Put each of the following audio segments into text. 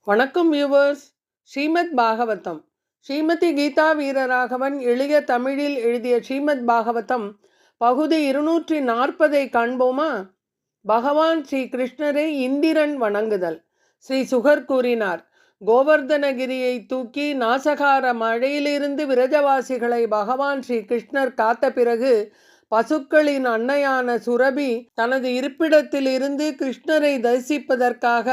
வணக்கம் வியூவர்ஸ். ஸ்ரீமத் பாகவதம். ஸ்ரீமதி கீதா வீரராகவன் எளிய தமிழில் எழுதிய ஸ்ரீமத் பாகவதம் பகுதி 240 காண்போமா? பகவான் ஸ்ரீ கிருஷ்ணரை இந்திரன் வணங்குதல். ஸ்ரீ சுகர் கூறினார், கோவர்தனகிரியை தூக்கி நாசகார மழையிலிருந்து விரஜவாசிகளை பகவான் ஸ்ரீ கிருஷ்ணர் காத்த பிறகு பசுக்களின் அன்னையான சுரபி தனது இருப்பிடத்தில் இருந்து கிருஷ்ணரை தரிசிப்பதற்காக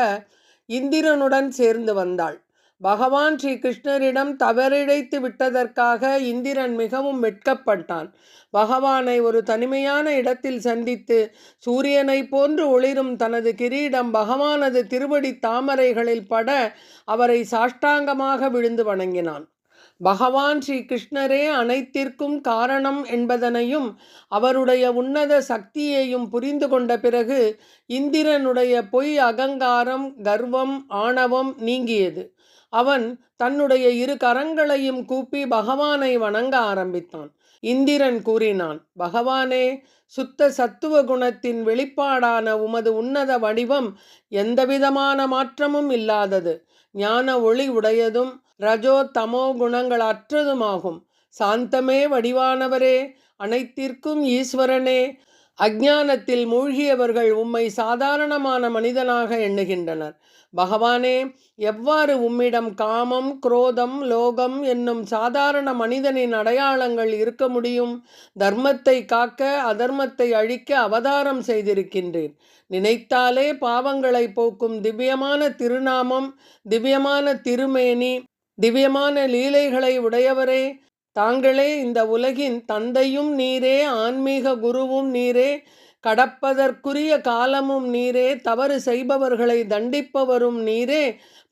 இந்திரனுடன் சேர்ந்து வந்தாள். பகவான் ஸ்ரீ கிருஷ்ணரிடம் தவறிழைத்து விட்டதற்காக இந்திரன் மிகவும் வெட்கப்பட்டான். பகவானை ஒரு தனிமையான இடத்தில் சந்தித்து சூரியனை போன்று ஒளிரும் தனது கிரீடம் பகவானது திருவடி தாமரைகளில் பட அவரை சாஷ்டாங்கமாக விழுந்து வணங்கினான். பகவான் ஸ்ரீ கிருஷ்ணரே அனைத்திற்கும் காரணம் என்பதனையும் அவருடைய உன்னத சக்தியையும் புரிந்து கொண்ட பிறகு இந்திரனுடைய பொய் அகங்காரம், கர்வம், ஆணவம் நீங்கியது. அவன் தன்னுடைய இரு கரங்களையும் கூப்பி பகவானை வணங்க ஆரம்பித்தான். இந்திரன் கூறினான், பகவானே, சுத்த சத்துவ குணத்தின் வெளிப்பாடான உமது உன்னத வடிவம் எந்தவிதமான மாற்றமும் இல்லாதது, ஞான ஒளி உடையதும் ரஜோ தமோ குணங்கள் அற்றதுமாகும். சாந்தமே வடிவானவரே, அனைத்திற்கும் ஈஸ்வரனே, அஞ்ஞானத்தில் மூழ்கியவர்கள் உம்மை சாதாரணமான மனிதனாக எண்ணுகின்றனர். பகவானே, எவ்வாறு உம்மிடம் காமம், குரோதம், லோகம் என்னும் சாதாரண மனிதனின் அடையாளங்கள் இருக்க முடியும்? தர்மத்தை காக்க, அதர்மத்தை அழிக்க அவதாரம் செய்திருக்கின்றேன். நினைத்தாலே பாவங்களை போக்கும் திவ்யமான திருநாமம், திவ்யமான திருமேனி, திவ்யமான லீலைகளை உடையவரே, தாங்களே இந்த உலகின் தந்தையும் நீரே, ஆன்மீக குருவும் நீரே, கடப்பதற்குரிய காலமும் நீரே, தவறு செய்பவர்களை தண்டிப்பவரும் நீரே,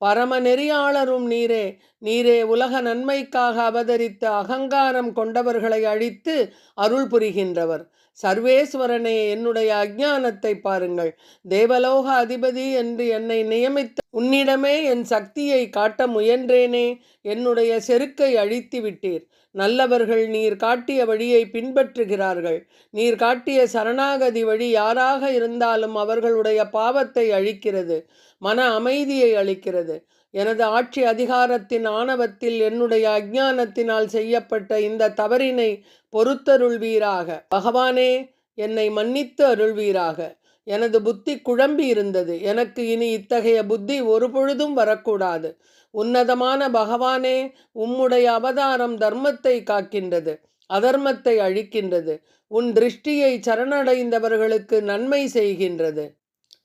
பரம நெறியாளரும் நீரே. நீரே உலக நன்மைக்காக அவதரித்த அகங்காரம் கொண்டவர்களை அழித்து அருள் புரிகின்றவர். சர்வேஸ்வரனே, என்னுடைய அஞ்ஞானத்தை பாருங்கள். தேவலோக அதிபதி என்று என்னை நியமித்த உன்னிடமே என் சக்தியை காட்ட முயன்றேனே, என்னுடைய செருக்கை அழித்து விட்டீர். நல்லவர்கள் நீர் காட்டிய வழியை பின்பற்றுகிறார்கள். நீர் காட்டிய சரணாகதி வழி யாராக இருந்தாலும் அவர்களுடைய பாவத்தை அழிக்கிறது, மன அமைதியை அளிக்கிறது. எனது ஆட்சி அதிகாரத்தின் ஆணவத்தில் என்னுடைய அஞ்ஞானத்தினால் செய்யப்பட்ட இந்த தவறினை பொறுத்தருள்வீராக. பகவானே, என்னை மன்னித்து அருள்வீராக. எனது புத்தி குழம்பி இருந்தது. எனக்கு இனி இத்தகைய புத்தி ஒரு பொழுதும் வரக்கூடாது. உன்னதமான பகவானே, உம்முடைய அவதாரம் தர்மத்தை காக்கின்றது, அதர்மத்தை அழிக்கின்றது. உன் திருஷ்டியை சரணடைந்தவர்களுக்கு நன்மை செய்கின்றது.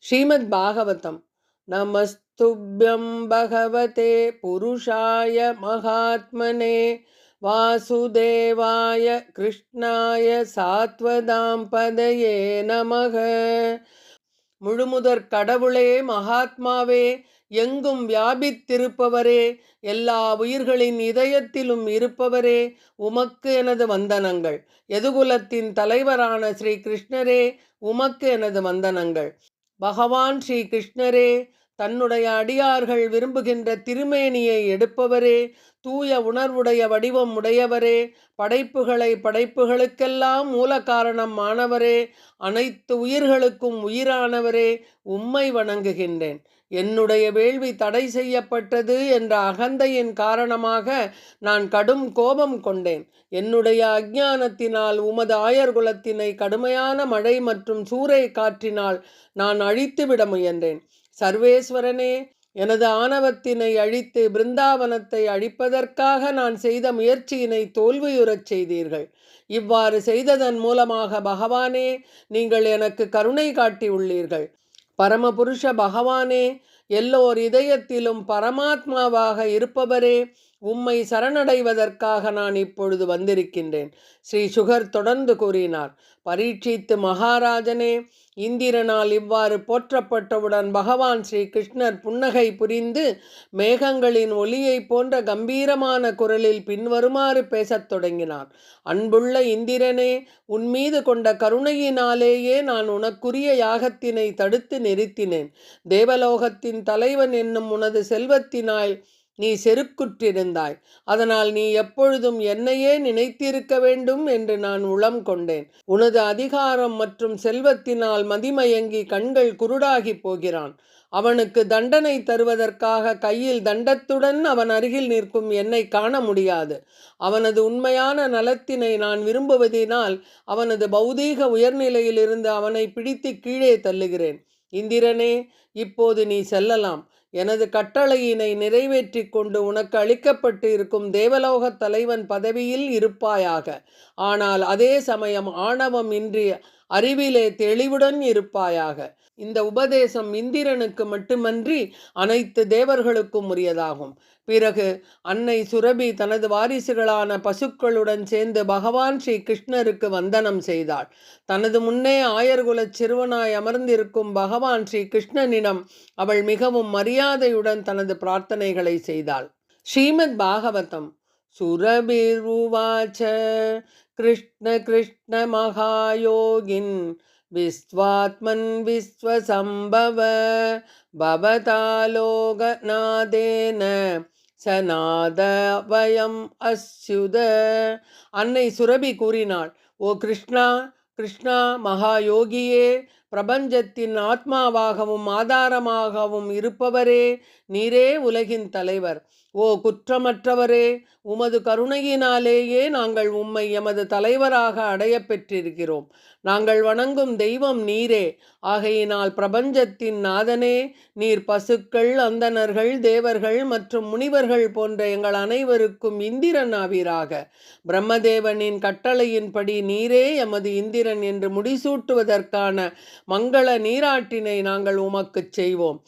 ஸ்ரீமத் பாகவதம். நமஸ்துப்யம் பகவதே புருஷாய மகாத்மனே வாசுதேவாய கிருஷ்ணாய சாத்வதாம் பதயே நமக. முழுமுதற் கடவுளே, மகாத்மாவே, எங்கும் வியாபித்திருப்பவரே, எல்லா உயிர்களின் இதயத்திலும் இருப்பவரே, உமக்கு எனது வந்தனங்கள். எதுகுலத்தின் தலைவரான ஸ்ரீ கிருஷ்ணரே, உமக்கு எனது வந்தனங்கள். பகவான் ஸ்ரீ கிருஷ்ணரே, தன்னுடைய அடியார்கள் விரும்புகின்ற திருமேனியை எடுப்பவரே, தூய உணர்வுடைய வடிவம் உடையவரே, படைப்புகளுக்கெல்லாம் மூல காரணம் ஆனவரே, அனைத்து உயிர்களுக்கும் உயிரானவரே, உம்மை வணங்குகின்றேன். என்னுடைய வேள்வி தடை செய்யப்பட்டது என்ற அகந்தையின் காரணமாக நான் கடும் கோபம் கொண்டேன். என்னுடைய அஞ்ஞானத்தினால் உமது ஆயர்குலத்தினை கடுமையான மழை மற்றும் சூறை காற்றினால் நான் அழித்துவிட முயன்றேன். சர்வேஸ்வரனே, எனது ஆணவத்தினை அழித்து பிருந்தாவனத்தை அழிப்பதற்காக நான் செய்த முயற்சியினை தோல்வியுறச் செய்தீர்கள். இவ்வாறு செய்ததன் மூலமாக பகவானே, நீங்கள் எனக்கு கருணை காட்டி உள்ளீர்கள். பரமபுருஷ பகவானே, எல்லோர் இதயத்திலும் பரமாத்மாவாக இருப்பவரே, உம்மை சரணடைவதற்காக நான் இப்பொழுது வந்திருக்கின்றேன். ஸ்ரீ சுகர் தொடர்ந்து கூறினார், பரீட்சித்து மகாராஜனே, இந்திரனால் இவ்வாறு போற்றப்பட்டவுடன் பகவான் ஸ்ரீ கிருஷ்ணர் புன்னகை புரிந்து மேகங்களின் ஒலியை போன்ற கம்பீரமான குரலில் பின்வருமாறு பேசத் தொடங்கினார். அன்புள்ள இந்திரனே, உன்மீது கொண்ட கருணையினாலேயே நான் உனக்குரிய யாகத்தினை தடுத்து நிறுத்தினேன். தேவலோகத்தின் தலைவன் என்னும் உனது செல்வத்தினால் நீ செருக்குற்றிருந்தாய். அதனால் நீ எப்பொழுதும் என்னையே நினைத்திருக்க வேண்டும் என்று நான் உளம் கொண்டேன். உனது அதிகாரம் மற்றும் செல்வத்தினால் மதிமயங்கி கண்கள் குருடாகி போகிறான். அவனுக்கு தண்டனை தருவதற்காக கையில் தண்டத்துடன் அவன் அருகில் நிற்கும் என்னை காண முடியாது. அவனது உண்மையான நலத்தினை நான் விரும்புவதினால் அவனது பௌதீக உயர்நிலையிலிருந்து அவனை பிடித்து கீழே தள்ளுகிறேன். இந்திரனே, இப்போது நீ செல்லலாம். எனது கட்டளையினை நிறைவேற்றி கொண்டு உனக்கு அளிக்கப்பட்டு இருக்கும் தேவலோகத் தலைவன் பதவியில் இருப்பாயாக. ஆனால் அதே சமயம் ஆணவம் இன்றி அறிவிலே தெளிவுடன் இருப்பாயாக. இந்த உபதேசம் இந்திரனுக்கு மட்டுமன்றி அனைத்து தேவர்களுக்கும் உரியதாகும். பிறகு அன்னை சுரபி தனது வாரிசுகளான பசுக்களுடன் சேர்ந்து பகவான் ஸ்ரீ கிருஷ்ணருக்கு வந்தனம் செய்தாள். தனது முன்னே ஆயர்குலச் சிறுவனாய் அமர்ந்திருக்கும் பகவான் ஸ்ரீ கிருஷ்ணனிடம் அவள் மிகவும் மரியாதையுடன் தனது பிரார்த்தனைகளை செய்தாள். ஸ்ரீமத் பாகவதம். சுரபிர்வாச்ச கிருஷ்ண கிருஷ்ண மகாயோகின் விஸ்வாத்மன் விஸ்வசம்பவ பவதாலோகநாதேன சநாத வயம் அஸ்யுத. அன்னை சுரபி கூறினாள், ஓ கிருஷ்ணா, கிருஷ்ணா மகாயோகியே, பிரபஞ்சத்தின் ஆத்மாவாகவும் ஆதாரமாகவும் இருப்பவரே, நீரே உலகின் தலைவர். ஓ குற்றமற்றவரே, உமது கருணையினாலேயே நாங்கள் உம்மை எமது தலைவராக அடைய பெற்றிருக்கிறோம். நாங்கள் வணங்கும் தெய்வம் நீரே. ஆகையினால் பிரபஞ்சத்தின் நாதனே, நீர் பசுக்கள், அந்தணர்கள், தேவர்கள் மற்றும் முனிவர்கள் போன்ற எங்கள் அனைவருக்கும் இந்திரன் ஆவீராக. பிரம்மதேவனின் கட்டளையின்படி நீரே எமது இந்திரன் என்று முடிசூட்டுவதற்கான மங்கள நீராட்டினை நாங்கள் உமக்குச் செய்வோம்.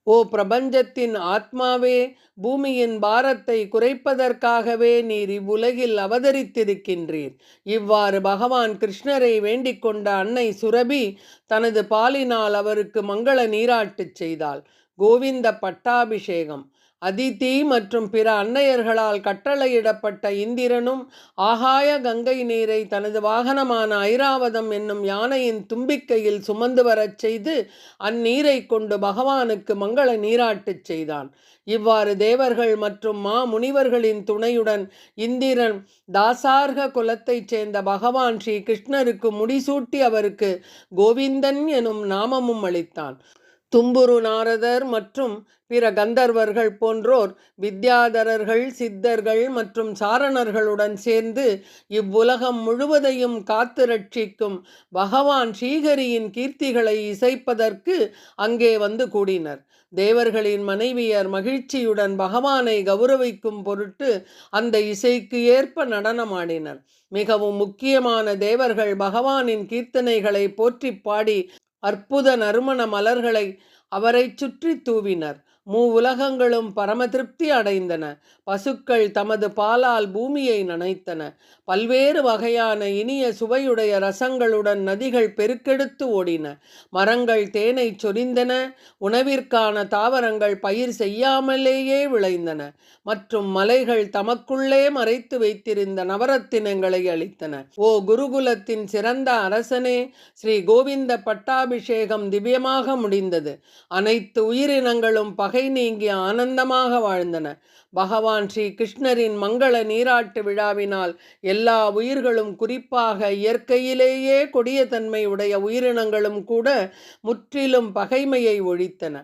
ஓ பிரபஞ்சத்தின் ஆத்மாவே, பூமியின் பாரத்தை குறைப்பதற்காகவே நீர் இவ்வுலகில் அவதரித்திருக்கின்றீர். இவ்வாறு பகவான் கிருஷ்ணரை வேண்டிக் கொண்ட அன்னை சுரபி தனது பாலினால் அவருக்கு மங்கள நீராட்டுச் செய்தாள். கோவிந்த பட்டாபிஷேகம். அதிதி மற்றும் பிற அன்னையர்களால் கட்டளையிடப்பட்ட இந்திரனும் ஆகாய கங்கை நீரை தனது வாகனமான ஐராவதம் என்னும் யானையின் தும்பிக்கையில் சுமந்து வரச் செய்து அந்நீரை கொண்டு பகவானுக்கு மங்கள நீராட்டுச் செய்தான். இவ்வாறு தேவர்கள் மற்றும் முனிவர்களின் துணையுடன் இந்திரன் தாசார்க குலத்தைச் சேர்ந்த பகவான் ஸ்ரீ கிருஷ்ணருக்கு முடிசூட்டி அவருக்கு கோவிந்தன் எனும் நாமமும் அளித்தான். தும்புரு நாரதர் மற்றும் பிற கந்தர்வர்கள் போன்றோர் வித்யாதரர்கள், சித்தர்கள் மற்றும் சாரணர்களுடன் சேர்ந்து இவ்வுலகம் முழுவதையும் காத்து ரட்சிக்கும் பகவான் ஸ்ரீஹரியின் கீர்த்திகளை இசைப்பதற்கு அங்கே வந்து கூடினர். தேவர்களின் மனைவியர் மகிழ்ச்சியுடன் பகவானை கௌரவிக்கும் பொருட்டு அந்த இசைக்கு ஏற்ப நடனமாடினர். மிகவும் முக்கியமான தேவர்கள் பகவானின் கீர்த்தனைகளை போற்றி பாடி அற்புத நறுமண மலர்களை அவரை சுற்றி தூவினர். உலகங்களும் பரம திருப்தி அடைந்தன. பசுக்கள் தமது பாலால் பூமியை நனைத்தன. பல்வேறு வகையான இனிய சுவையுடைய ரசங்களுடன் நதிகள் பெருக்கெடுத்து ஓடின. மரங்கள் தேனை சொரிந்தன. உணவிற்கான தாவரங்கள் பயிர் செய்யாமலேயே விளைந்தன. மற்றும் மலைகள் தமக்குள்ளே மறைத்து வைத்திருந்த நவரத்தினங்களை அளித்தன. ஓ குருகுலத்தின் சிறந்த அரசனே, ஸ்ரீ கோவிந்த பட்டாபிஷேகம் திவ்யமாக முடிந்தது. அனைத்து உயிரினங்களும் பகை நீங்கி ஆனந்தமாக வாழ்ந்தன. பகவான் ஸ்ரீ கிருஷ்ணரின் மங்கள நீராட்டு விழாவினால் எல்லா உயிர்களும், குறிப்பாக இயற்கையிலேயே கொடிய தன்மை உடைய உயிரினங்களும் கூட முற்றிலும் பகைமையை ஒழித்தன.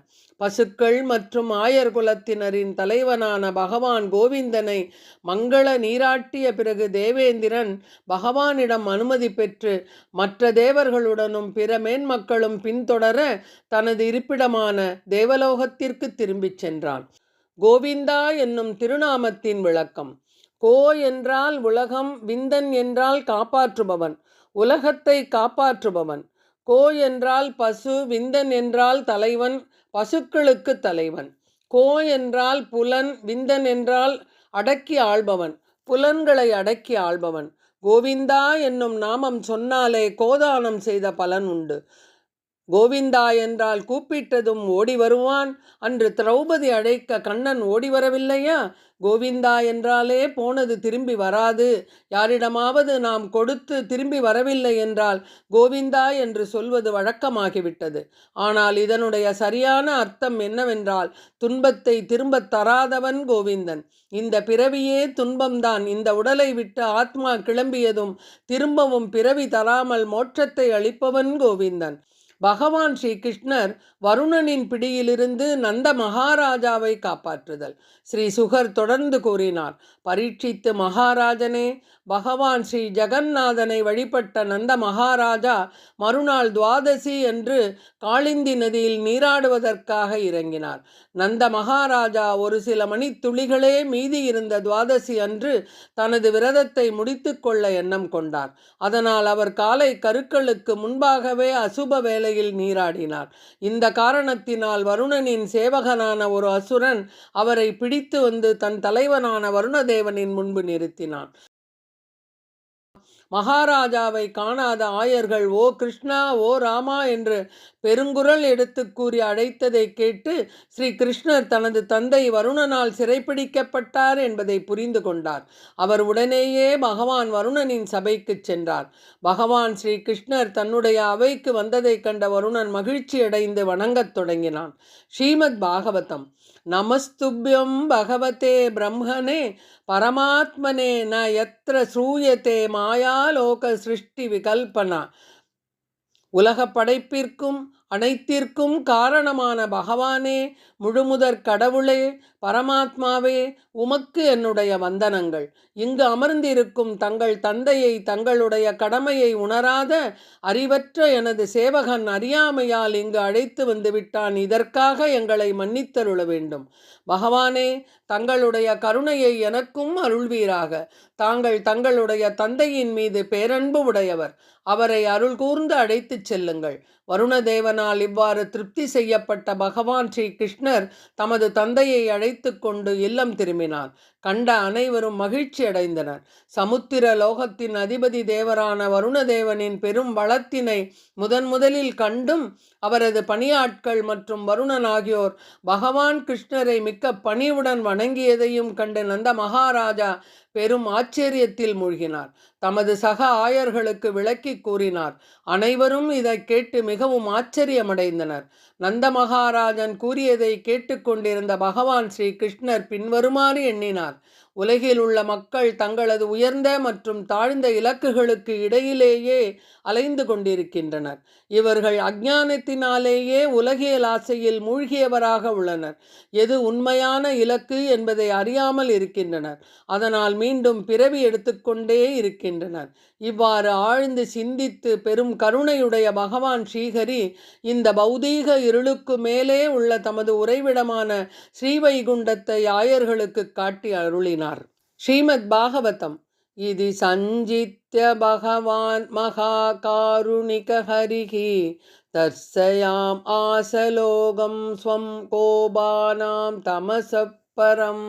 பசுக்கள் மற்றும் ஆயர் குலத்தினரின் தலைவனான பகவான் கோவிந்தனை மங்கள நீராட்டிய பிறகு தேவேந்திரன் பகவானிடம் அனுமதி பெற்று மற்ற தேவர்களுடனும் பிற மேன்மக்களும் பின்தொடர தனது இருப்பிடமான தேவலோகத்திற்கு திரும்பிச் சென்றான். கோவிந்தா என்னும் திருநாமத்தின் விளக்கம். கோ என்றால் உலகம், விந்தன் என்றால் காப்பாற்றுபவன், உலகத்தை காப்பாற்றுபவன். கோ என்றால் பசு, விந்தன் என்றால் தலைவன், பசுக்களுக்கு தலைவன். கோ என்றால் புலன், விந்தன் என்றால் அடக்கி ஆள்பவன், புலன்களை அடக்கி ஆள்பவன். கோவிந்தா என்னும் நாமம் சொன்னாலே கோதானம் செய்த பலன் உண்டு. கோவிந்தா என்றால் கூப்பிட்டதும் ஓடி வருவான். அன்று திரௌபதி அழைக்க கண்ணன் ஓடி வரவில்லையா? கோவிந்தா என்றாலே போனது திரும்பி வராது. யாரிடமாவது நாம் கொடுத்து திரும்பி வரவில்லை என்றால் கோவிந்தா என்று சொல்வது வழக்கமாகிவிட்டது. ஆனால் இதனுடைய சரியான அர்த்தம் என்னவென்றால், துன்பத்தை திரும்ப தராதவன் கோவிந்தன். இந்த பிறவியே துன்பம்தான். இந்த உடலை விட்டு ஆத்மா கிளம்பியதும் திரும்பவும் பிறவி தராமல் மோட்சத்தை அளிப்பவன் கோவிந்தன். பகவான் ஸ்ரீ கிருஷ்ணர் வருணனின் பிடியிலிருந்து நந்த மகாராஜாவை காப்பாற்றுதல். ஸ்ரீ சுகர் தொடர்ந்து கூறினார், பரீட்சித்து மகாராஜனே, பகவான் ஸ்ரீ ஜெகந்நாதனை வழிபட்ட நந்த மகாராஜா மறுநாள் துவாதசி என்று காளிந்தி நதியில் நீராடுவதற்காக இறங்கினார். நந்த மகாராஜா ஒரு சில மணித்துளிகளே மீதி இருந்த துவாதசி அன்று தனது விரதத்தை முடித்து கொள்ள எண்ணம் கொண்டார். அதனால் அவர் காலை கருக்களுக்கு முன்பாகவே அசுப வேளையில் நீராடினார். இந்த காரணத்தினால் வருணனின் சேவகனான ஒரு அசுரன் அவரை பிடித்து வந்து தன் தலைவனான வருணதேவனின் முன்பு நிறுத்தினான். மகாராஜாவை காணாத ஆயர்கள் ஓ கிருஷ்ணா, ஓ ராமா என்று பெருங்குரல் எடுத்து கூறி அழைத்ததை கேட்டு ஸ்ரீ கிருஷ்ணர் தனது தந்தை வருணனால் சிறைப்பிடிக்கப்பட்டார் என்பதை புரிந்து கொண்டார். அவர் உடனேயே பகவான் வருணனின் சபைக்கு சென்றார். பகவான் ஸ்ரீ கிருஷ்ணர் தன்னுடைய அவைக்கு வந்ததை கண்ட வருணன் மகிழ்ச்சி அடைந்து வணங்கத் தொடங்கினான். ஸ்ரீமத் பாகவதம். நமஸ்துப்யம் பகவதே பிரம்மனே பரமாத்மனே ந யத்ர ஸ்ரூயதே மாயாலோக சிருஷ்டி விகல்பனா. உலக படைப்பிற்கும் அனைத்திற்கும் காரணமான பகவானே, முழுமுதற் கடவுளே, பரமாத்மாவே, உமக்கு என்னுடைய வந்தனங்கள். இங்கு அமர்ந்திருக்கும் தங்கள் தந்தையை தங்களுடைய கடமையை உணராத அறிவற்ற எனது சேவகன் அறியாமையால் இங்கு அழைத்து வந்து விட்டான். இதற்காக எங்களை மன்னித்தருள வேண்டும். பகவானே, தங்களுடைய கருணையை எனக்கும் அருள்வீராக. தாங்கள் தங்களுடைய தந்தையின் மீது பேரன்பு உடையவர். அவரை அருள் கூர்ந்து அழைத்துச் செல்லுங்கள். வருணதேவனால் இவ்வாறு திருப்தி செய்யப்பட்ட பகவான் ஸ்ரீ கிருஷ்ணர் தமது தந்தையை அழைத்து கொண்டு இல்லம் திரும்பினார். கண்ட அனைவரும் மகிழ்ச்சி அடைந்தனர். சமுத்திர லோகத்தின் அதிபதி தேவரான வருணதேவனின் பெரும் வளத்தினை முதலில் கண்டும் அவரது பணியாட்கள் மற்றும் வருணன் ஆகியோர் பகவான் கிருஷ்ணரை மிக்க பணிவுடன் வணங்கியதையும் கண்டு நந்த மகாராஜா பெரும் ஆச்சரியத்தில் மூழ்கினார். தமது சக ஆயர்களுக்கு விளக்கி கூறினார். அனைவரும் இதை கேட்டு மிகவும் ஆச்சரியமடைந்தனர். நந்த மகாராஜன் கூறியதை கேட்டுக்கொண்டிருந்த பகவான் ஸ்ரீ கிருஷ்ணர் பின்வருமாறு எண்ணினார். உலகில் உள்ள மக்கள் தங்களது உயர்ந்த மற்றும் தாழ்ந்த இலக்குகளுக்கு இடையிலேயே அலைந்து கொண்டிருக்கின்றனர். இவர்கள் அஞ்ஞானத்தினாலேயே உலகியல் ஆசையில் மூழ்கியவராக உள்ளனர். எது உண்மையான இலக்கு என்பதை அறியாமல் இருக்கின்றனர். அதனால் மீண்டும் பிறவி எடுத்துக்கொண்டே இருக்கின்றனர். இவ்வாறு ஆழ்ந்து சிந்தித்து பெரும் கருணையுடைய பகவான் ஸ்ரீஹரி இந்த பௌதீக இருளுக்கு மேலே உள்ள தமது உறைவிடமான ஸ்ரீவைகுண்டத்தை ஆயர்களுக்கு காட்டி அருளினார். ஸ்ரீமத் பாகவதம். இது சஞ்சித்ய பகவான் மகாகாருணிக ஹரிஹி தர்சயாம் ஆசலோகம் ஸ்வம் கோபானாம் தமசப்பரம்.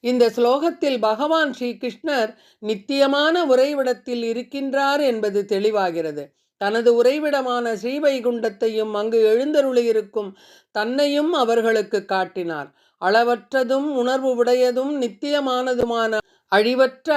இந்த ஸ்லோகத்தில் பகவான் ஸ்ரீ கிருஷ்ணர் நித்தியமான உறைவிடத்தில் இருக்கின்றார் என்பது தெளிவாகிறது. தனது உறைவிடமான ஸ்ரீவைகுண்டத்தையும் அங்கு எழுந்தருளியிருக்கும் தன்னையும் அவர்களுக்கு காட்டினார். அளவற்றதும் உணர்வு உடையதும் நித்தியமானதுமான அழிவற்ற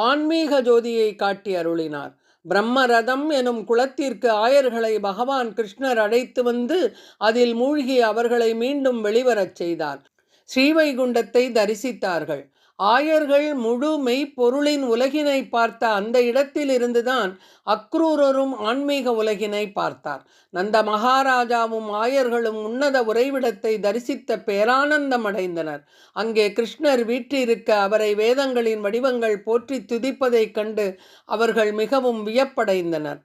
ஆன்மீக ஜோதியை காட்டி அருளினார். பிரம்மரதம் எனும் குளத்திற்கு ஆயர்களை பகவான் கிருஷ்ணர் அழைத்து வந்து அதில் மூழ்கி அவர்களை மீண்டும் வெளிவரச் செய்தார். ஸ்ரீவைகுண்டத்தை தரிசித்தார்கள். ஆயர்கள் முழு மெய்ப்பொருளின் உலகினை பார்த்த அந்த இடத்தில் இருந்துதான் அக்ரூரரும் ஆன்மீக உலகினை பார்த்தார். நந்த மகாராஜாவும் ஆயர்களும் உன்னத உறைவிடத்தை தரிசித்த பேரானந்தம் அடைந்தனர். அங்கே கிருஷ்ணர் வீற்றிருக்க அவரை வேதங்களின் வடிவங்கள் போற்றி துதிப்பதைக் கண்டு அவர்கள் மிகவும் வியப்படைந்தனர்.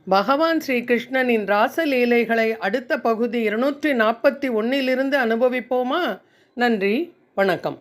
பகவான் ஸ்ரீ கிருஷ்ணனின் ராசலீலைகளை அடுத்த பகுதி 241 அனுபவிப்போமா? நன்றி, வணக்கம்.